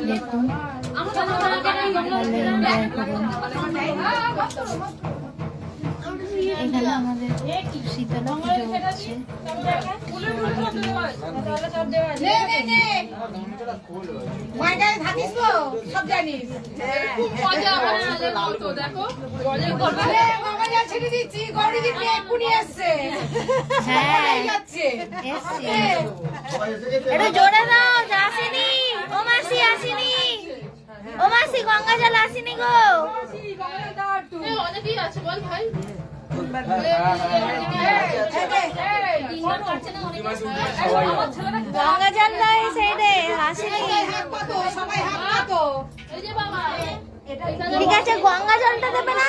দেখুন এখানে আমাদের শীতলা পুজো হচ্ছে। এটা জোরে দাও, আসেনি ও মাসি, আসেনি ও মাসি, গঙ্গা জল আসেনি গো। অনেকেই আছে বল ভাই, গঙ্গা জল নাই সাইডে আসেনি। ঠিক আছে, গঙ্গা জলটা দেবে না?